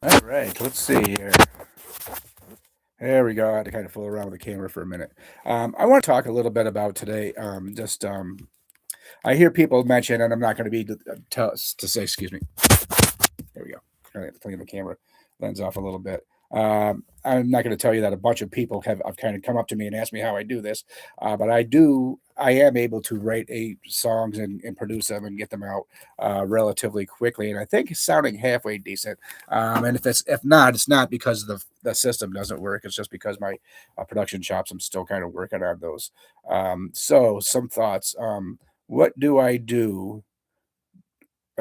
All right, let's see here. There we go. I had to kind of fool around with the camera for a minute. I want to talk a little bit about today. I hear people mention, and I'm not going to be to say, excuse me. There we go. All right, clean the camera lens off a little bit. I'm not going to tell you that a bunch of people have kind of come up to me and asked me how I do this, but I do. I am able to write songs and produce them and get them out relatively quickly, and I think it's sounding halfway decent. And if not, it's not because the system doesn't work. It's just because my production chops. I'm still kind of working on those. So some thoughts. What do I do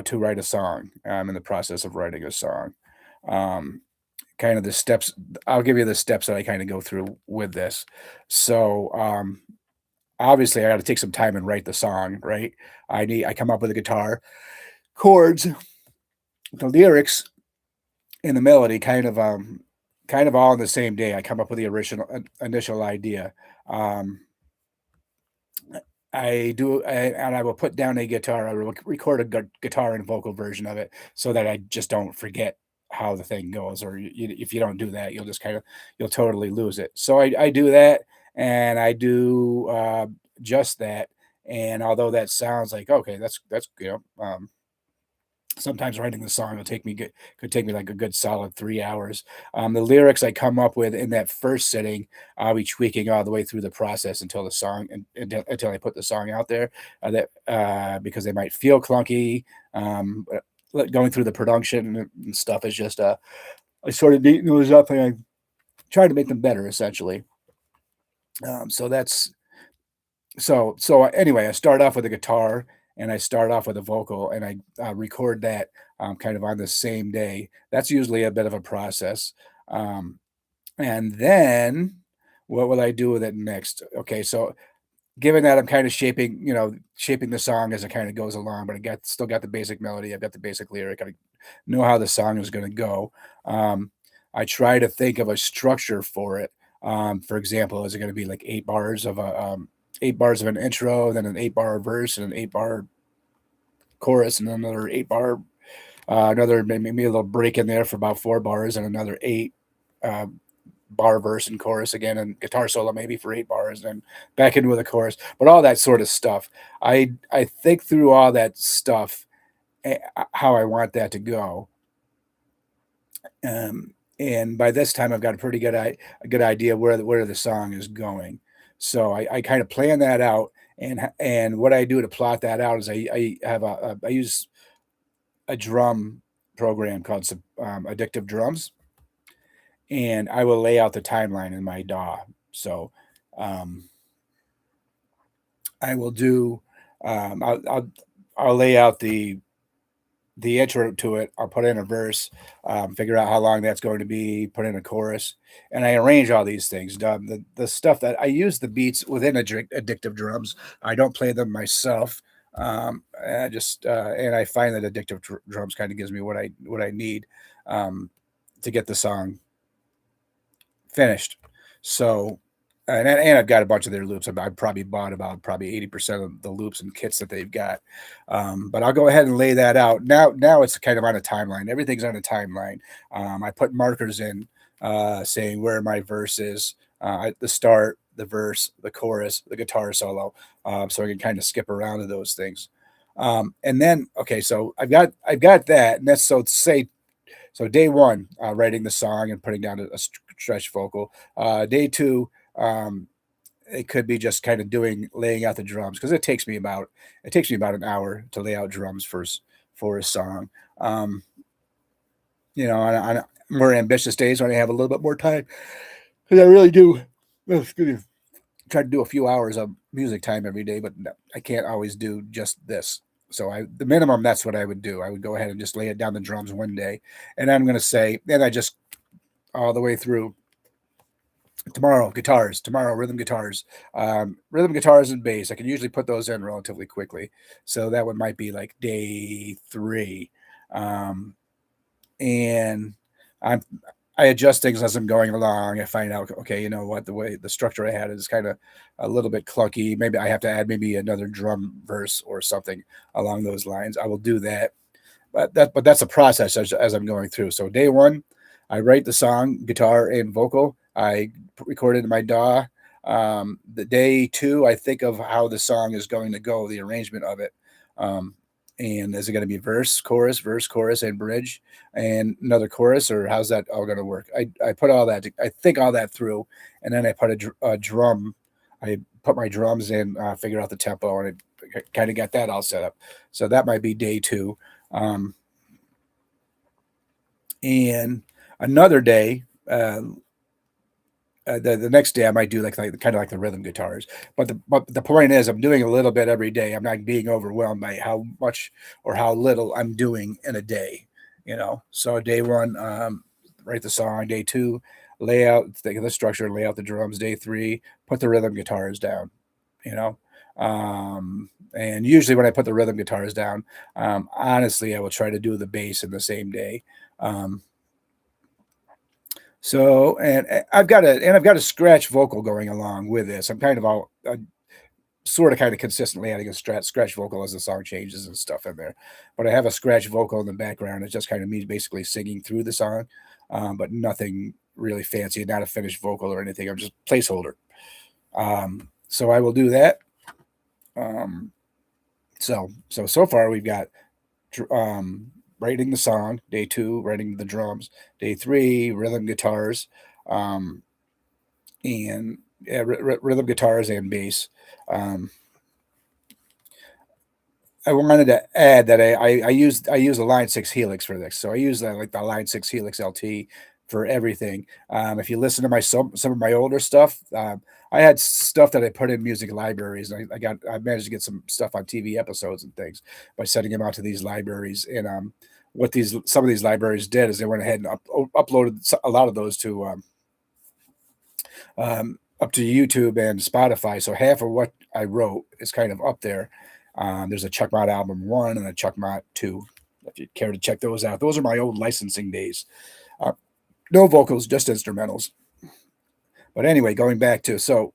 to write a song? I'm in the process of writing a song. Um, Kind of the steps. I'll give you the steps that I kind of go through with this. So, obviously, I got to take some time and write the song, right? I come up with a guitar, chords, the lyrics, and the melody, kind of all in the same day. I come up with the original initial idea. Um, and I will put down a guitar. I will record a guitar and vocal version of it so that I just don't forget how the thing goes. Or if you don't do that, you'll totally lose it. So I do that, and I do just that. And although that sounds like okay, that's sometimes writing the song could take me like a good solid 3 hours. The lyrics I come up with in that first sitting, I'll be tweaking all the way through the process until the song until I put the song out there. Because they might feel clunky. Going through the production and stuff is just I sort of neaten those up and I try to make them better essentially. So that's so anyway, I start off with a guitar and I start off with a vocal and I record that kind of on the same day. That's usually a bit of a process. Um, and then what will I do with it next? Okay, so given that I'm kind of shaping the song as it kind of goes along, but I got still got the basic melody, I've got the basic lyric, I know how the song is going to go. Um, I try to think of a structure for it. For example, is it going to be like 8 bars of an intro, then an 8 bar verse, and an 8 bar chorus, and another 8 bar, another maybe a little break in there for about 4 bars, and another eight uh, bar verse and chorus again, and guitar solo maybe for 8 bars, and then back into the chorus. But all that sort of stuff, I think through all that stuff, how I want that to go. And by this time, I've got a good idea where the song is going. So I kind of plan that out, and what I do to plot that out is I use a drum program called Addictive Drums, and I will lay out the timeline in my DAW. So um, I will do I'll lay out the intro to it. I'll put in a verse, figure out how long that's going to be, put in a chorus, and I arrange all these things. The stuff that I use the beats within Addictive Drums. I don't play them myself. And I find that Drums kind of gives me what I need um, to get the song finished. So, and I've got a bunch of their loops. I've probably bought about probably 80% of the loops and kits that they've got. But I'll go ahead and lay that out. Now it's kind of on a timeline. Everything's on a timeline. I put markers in saying where my verse is, at the start, the verse, the chorus, the guitar solo, so I can kind of skip around to those things. And then okay, so I've got that, and that's so day one, writing the song and putting down a stretch vocal. Day two, it could be just kind of laying out the drums because it takes me about an hour to lay out drums for a song. Um, on more ambitious days when I have a little bit more time, because I really do. Well, excuse me, try to do a few hours of music time every day, but no, I can't always do just this. So the minimum, that's what I would do. I would go ahead and just lay it down the drums one day, and I'm going to say, then I just all the way through. Tomorrow, guitars. Tomorrow, rhythm guitars and bass. I can usually put those in relatively quickly. So that one might be like day three, um, and I'm I adjust things as I'm going along. I find out, okay, you know what, the way the structure I had is kind of a little bit clunky. Maybe I have to add maybe another drum verse or something along those lines. I will do that, but that's a process as I'm going through. So day one, I write the song, guitar and vocal. I record it in my DAW. The day two, I think of how the song is going to go, the arrangement of it. Um, and is it going to be verse, chorus, and bridge, and another chorus, or how's that all going to work? I put all that, I think all that through, and then I put a drum. I put my drums in, figure out the tempo, and I kind of got that all set up. So that might be day two. Um, and another day, the next day I might do like kind of like the rhythm guitars. But the point is, I'm doing a little bit every day. I'm not being overwhelmed by how much or how little I'm doing in a day. So day one, write the song. Day two, lay out the structure, lay out the drums. Day three, put the rhythm guitars down. You know, and usually when I put the rhythm guitars down, honestly, I will try to do the bass in the same day. Um, so, I've got a scratch vocal going along with this. I'm kind of all sort of kind of consistently adding a scratch vocal as the song changes and stuff in there. But I have a scratch vocal in the background. It's just kind of me basically singing through the song, but nothing really fancy, not a finished vocal or anything. I'm just placeholder. So I will do that. Um, so far we've got writing the song. Day two, writing the drums. Day three, rhythm guitars. Um, and yeah, rhythm guitars and bass. Um, I wanted to add that I use a Line 6 Helix for this. So I use like the Line 6 Helix LT for everything. If you listen to some of my older stuff, I had stuff that I put in music libraries. I managed to get some stuff on TV episodes and things by sending them out to these libraries. And what these some of these libraries did is they went ahead and uploaded a lot of those to up to YouTube and Spotify. So half of what I wrote is kind of up there. There's a Chuck Mott album one and a Chuck Mott two. If you care to check those out, those are my old licensing days. Uh, no vocals, just instrumentals. But anyway, going back to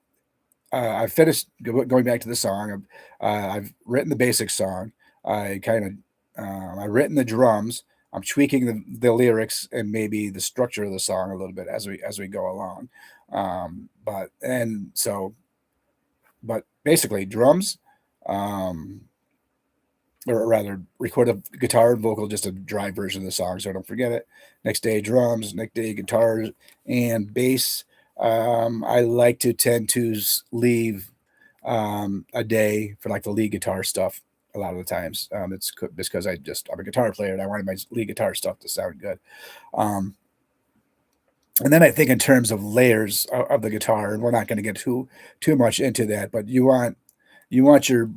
I finished going back to the song. I've written the basic song. I kind of I've written the drums. I'm tweaking the lyrics and maybe the structure of the song a little bit as we go along. But basically drums, um, or rather record a guitar and vocal, just a dry version of the song so I don't forget it. Next day drums, next day guitars and bass. I like to tend to leave a day for like the lead guitar stuff a lot of the times. It's just because I'm a guitar player and I wanted my lead guitar stuff to sound good. Um, and then I think in terms of layers of the guitar, and we're not going to get too much into that, but you want your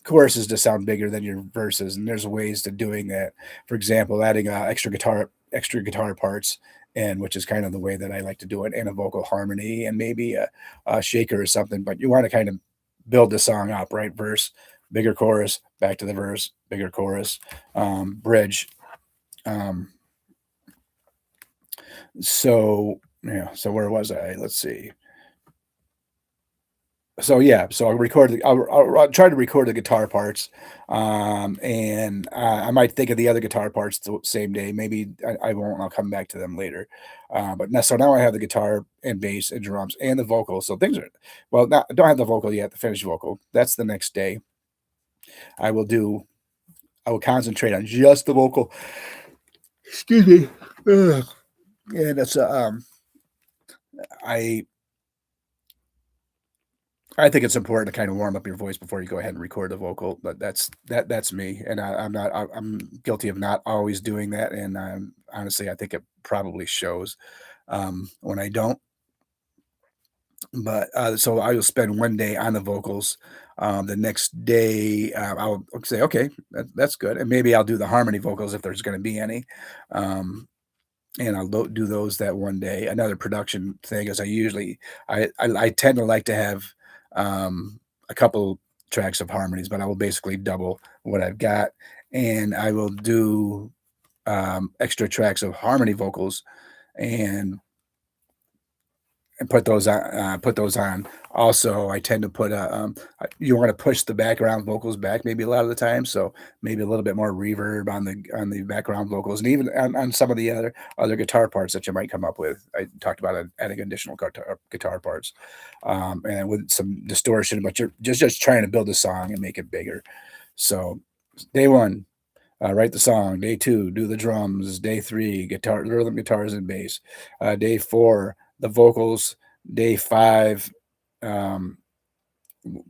choruses to sound bigger than your verses, and there's ways to doing that. For example, adding extra guitar parts, and which is kind of the way that I like to do it, and a vocal harmony, and maybe a shaker or something. But you want to kind of build the song up, right? Verse, bigger chorus, back to the verse, bigger chorus, bridge. Um, so yeah, so where was I? Let's see. So yeah, so I'll try to record the guitar parts, and I might think of the other guitar parts the same day. Maybe I won't. I'll come back to them later. But now I have the guitar and bass and drums and the vocal. So things are well. Not, I don't have the vocal yet. The finished vocal. That's the next day. I will do. I will concentrate on just the vocal. Excuse me. Ugh. And it's I I think it's important to kind of warm up your voice before you go ahead and record the vocal, but that's me, and I'm guilty of not always doing that, and honestly, I think it probably shows when I don't. But so I will spend one day on the vocals. The next day, I'll say, okay, that's good, and maybe I'll do the harmony vocals if there's going to be any. Um, and I'll do those that one day. Another production thing is I tend to like to have a couple tracks of harmonies, but I will basically double what I've got, and I will do extra tracks of harmony vocals, and and put those on. Also, I tend to put you want to push the background vocals back maybe a lot of the time, so maybe a little bit more reverb on the background vocals, and even on some of the other guitar parts that you might come up with. I talked about adding additional guitar parts, and with some distortion, but you're just trying to build a song and make it bigger. So, day one, write the song. Day two, do the drums. Day three, guitar, rhythm guitars and bass. Day four, the vocals. Day five, um,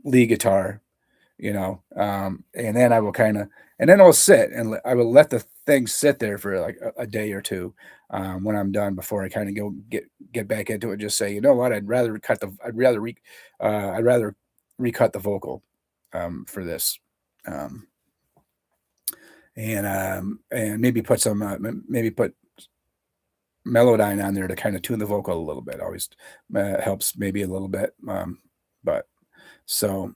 lead guitar. And then I will kind of, and then I'll sit and I will let the thing sit there for like a day or two when I'm done before I kind of get back into it. And just say, you know what, I'd rather recut the vocal for this. Um, and maybe put some maybe put Melodyne on there to kind of tune the vocal a little bit. Always helps maybe a little bit. But so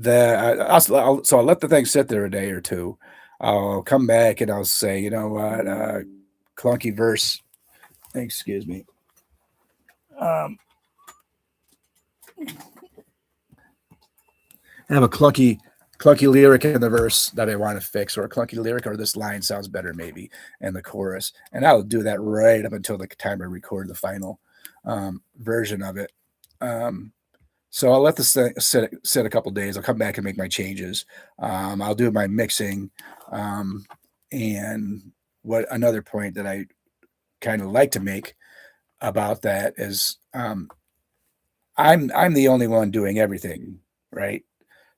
so I'll let the thing sit there a day or two. I'll come back and I'll say, you know what, clunky verse. Excuse me. Um, I have a clunky lyric in the verse that I want to fix, or a clunky lyric, or this line sounds better maybe in the chorus, and I'll do that right up until the time I record the final version of it. Um, so I'll let this sit a couple days. I'll come back and make my changes. I'll do my mixing, um, and what another point that I kind of like to make about that is I'm the only one doing everything, right?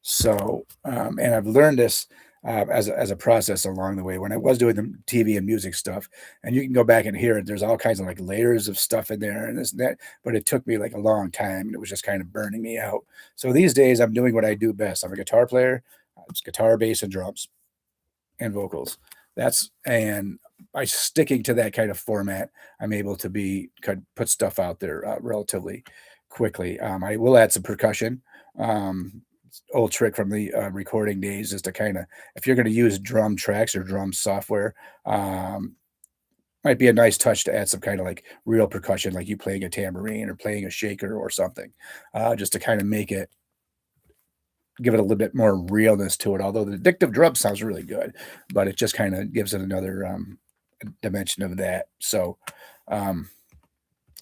So, and I've learned this as a process along the way when I was doing the TV and music stuff. And you can go back and hear it. There's all kinds of like layers of stuff in there and this and that. But it took me like a long time, and it was just kind of burning me out. So these days, I'm doing what I do best. I'm a guitar player. It's guitar, bass, and drums and vocals. That's and by sticking to that kind of format, I'm able to could put stuff out there relatively quickly. I will add some percussion. Old trick from the recording days is to kind of, if you're going to use drum tracks or drum software, um, might be a nice touch to add some kind of like real percussion, like you playing a tambourine or playing a shaker or something, just to kind of give it a little bit more realness to it. Although the addictive drum sounds really good, but it just kind of gives it another dimension of that. Um,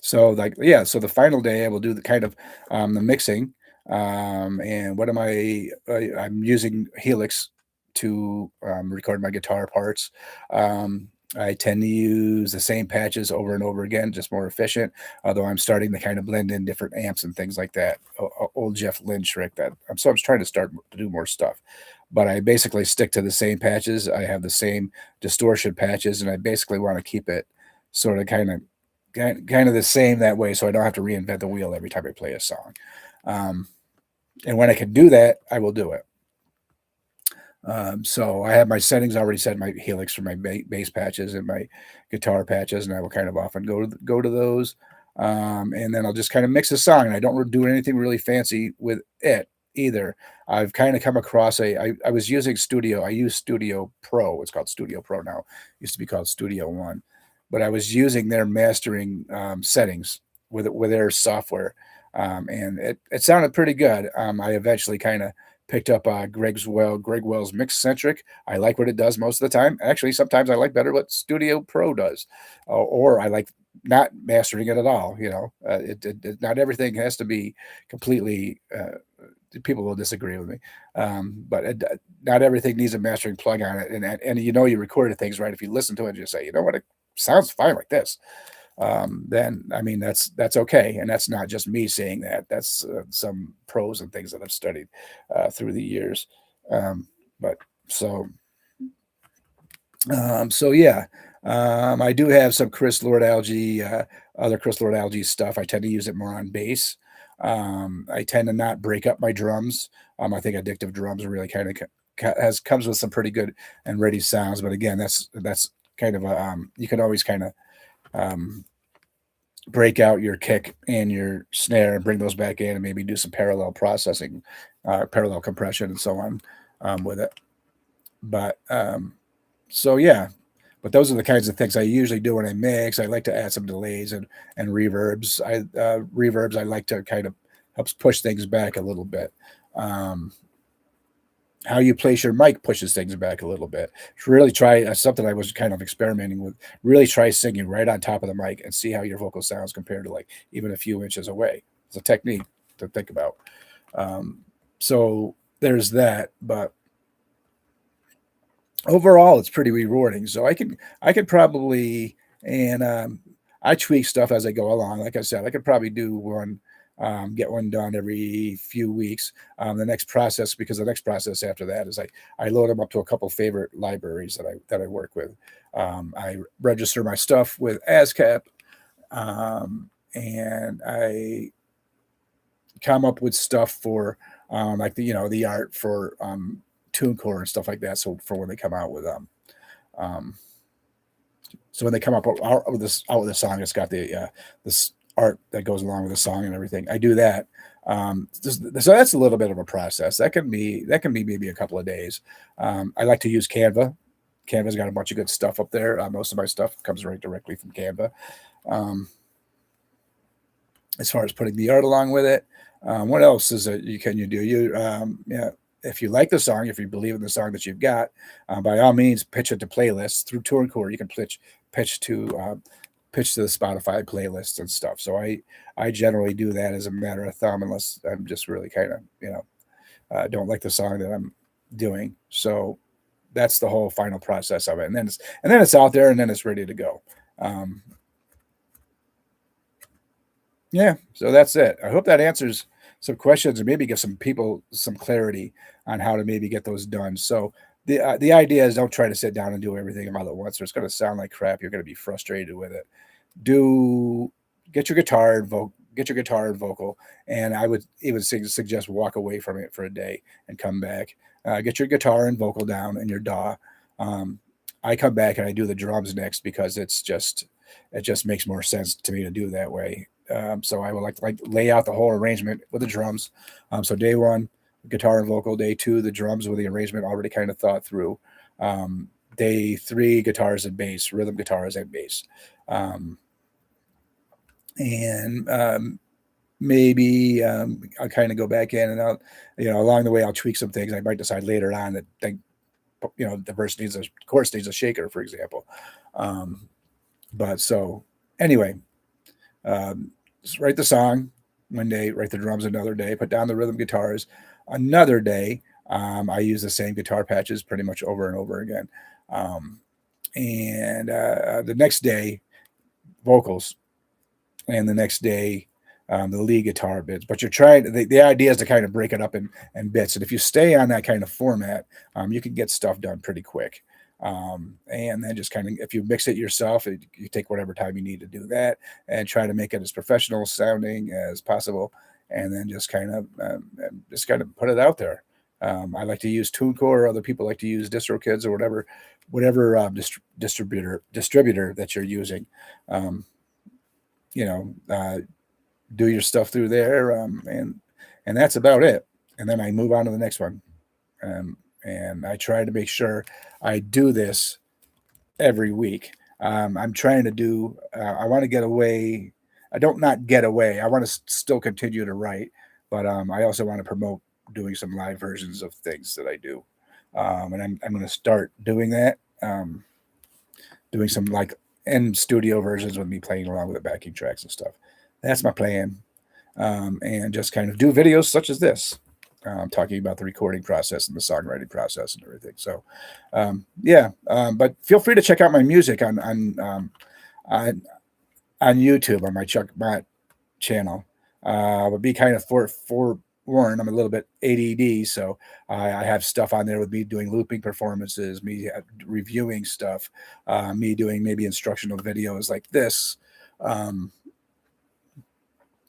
so like yeah, so the final day I will do the kind of the mixing. And what am I'm using Helix to record my guitar parts. I tend to use the same patches over and over again, just more efficient. Although I'm starting to kind of blend in different amps and things like that. Old Jeff Lynne trick that I'm trying to start to do more stuff. But I basically stick to the same patches. I have the same distortion patches, and I basically want to keep it sort of kind of the same that way, so I don't have to reinvent the wheel every time I play a song. Um, and when I can do that, I will do it. So I have my settings already set, my Helix for my bass patches and my guitar patches, and I will kind of often go to those. And then I'll just kind of mix a song, and I don't do anything really fancy with it either. I've kind of come across I was using Studio. I use Studio Pro. It's called Studio Pro now. It used to be called Studio One, but I was using their mastering settings with their software, and it sounded pretty good. I eventually kind of picked up Greg Wells Mix Centric. I like what it does most of the time. Actually, sometimes I like better what Studio Pro does, or I like not mastering it at all. Not everything has to be completely. People will disagree with me, but not everything needs a mastering plug on it. And you recorded things right if you listen to it and just say, you know what, it sounds fine like this. Then I mean that's okay, and that's not just me saying that. That's some pros and things that I've studied through the years. Um, but so so yeah, I do have some other Chris Lord Algae stuff. I tend to use it more on bass. I tend to not break up my drums. I think addictive drums really kind of comes with some pretty good and ready sounds. But again, that's kind of you can always kind of um, break out your kick and your snare and bring those back in and maybe do some parallel processing, parallel compression and so on with it. But so yeah, But those are the kinds of things I usually do when I mix. I like to add some delays and reverbs. Reverbs I like to kind of helps push things back a little bit. Um, how you place your mic pushes things back a little bit. Really try something I was kind of experimenting with. Really try singing right on top of the mic and see how your vocal sounds compared to like even a few inches away. It's a technique to think about. Um, so there's that, but overall it's pretty rewarding. So I could probably and I tweak stuff as I go along. Like I said, I could probably do one, get one done every few weeks. The next process, because the next process after that is I load them up to a couple favorite libraries that I work with. I register my stuff with ASCAP, and I come up with stuff for like the art for TuneCore and stuff like that. So for when they come out with um, so when they come up out with a song, it's got this art that goes along with the song and everything. I do that. So that's a little bit of a process. That can be maybe a couple of days. I like to use Canva. Canva's got a bunch of good stuff up there. Most of my stuff comes right directly from Canva. Um, as far as putting the art along with it. What else is it you do? Yeah, if you like the song, if you believe in the song that you've got, by all means, pitch it to playlists through TuneCore. You can pitch to pitch to the Spotify playlists and stuff. So I generally do that as a matter of thumb, unless I'm just really kind of don't like the song that I'm doing. So that's the whole final process of it, and then it's out there, and then it's ready to go. Um, Yeah, so that's it. I hope that answers some questions and maybe give some people some clarity on how to maybe get those done. So the idea is don't try to sit down and do everything all at once, or it's going to sound like crap. You're going to be frustrated with it. Do get your guitar and vocal, and I would even suggest walk away from it for a day and come back. Get your guitar and vocal down and your DAW. Um, I come back and I do the drums next because it just makes more sense to me to do that way. So I would like lay out the whole arrangement with the drums. So day one, guitar and vocal. Day two, the drums with the arrangement already kind of thought through. Day three, guitars and bass, rhythm guitars and bass. Um, and maybe I'll kind of go back in and out. Along the way, I'll tweak some things. I might decide later on that the verse needs a chorus needs a shaker, for example. Um, but so anyway, just write the song one day, write the drums another day, put down the rhythm guitars another day. I use the same guitar patches pretty much over and over again. Um, and the next day, vocals, and the next day, the lead guitar bits. But the idea is to kind of break it up in bits. And if you stay on that kind of format, you can get stuff done pretty quick. And then just kind of, if you mix it yourself, you take whatever time you need to do that and try to make it as professional sounding as possible. And then just kind of put it out there. I like to use TuneCore. Other people like to use DistroKids or whatever distributor that you're using. Um, you know, uh, do your stuff through there, and that's about it. And then I move on to the next one. And I try to make sure I do this every week. I'm trying to do. I want to get away. I don't not get away. I want to still continue to write, but I also want to promote doing some live versions of things that I do, and I'm going to start doing that. Doing some like in studio versions with me playing along with the backing tracks and stuff. That's my plan, and just kind of do videos such as this, talking about the recording process and the songwriting process and everything. So, yeah, but feel free to check out my music on on YouTube on my Chuck Mott channel. But be kind of forewarned, I'm a little bit ADD, so I have stuff on there with me doing looping performances, me reviewing stuff, me doing maybe instructional videos like this. Um,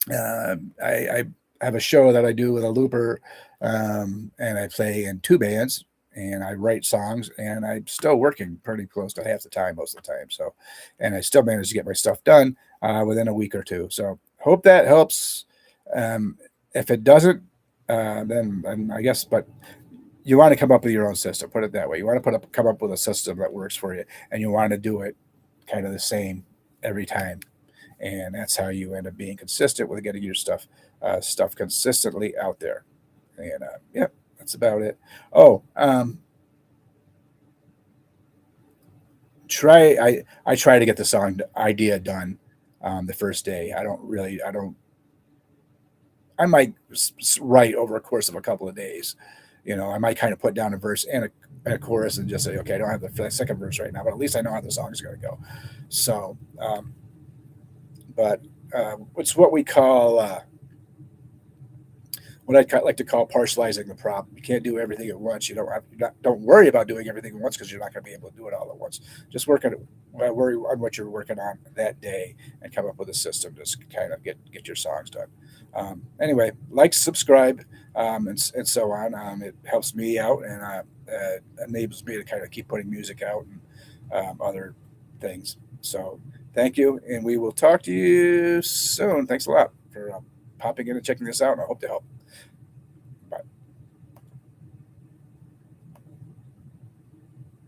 I have a show that I do with a looper, and I play in two bands, and I write songs, and I'm still working pretty close to half the time most of the time. So, and I still manage to get my stuff done within a week or two. So, hope that helps. If it doesn't, then I guess, but you want to come up with your own system. Put it that way. You want to come up with a system that works for you, and you want to do it kind of the same every time. And that's how you end up being consistent with getting your stuff consistently out there. And yeah, that's about it. Oh, try I try to get the song idea done the first day. I don't I might write over a course of a couple of days. I might kind of put down a verse and a chorus and just say, okay, I don't have the second verse right now, but at least I know how the song is going to go. So, but it's what we call what I like to call partializing the problem. You can't do everything at once. Don't worry about doing everything at once because you're not going to be able to do it all at once. Just worry on what you're working on that day and come up with a system to kind of get your songs done. Anyway, like, subscribe, and so on. It helps me out and enables me to kind of keep putting music out and other things. So thank you, and we will talk to you soon. Thanks a lot for popping in and checking this out, and I hope to help.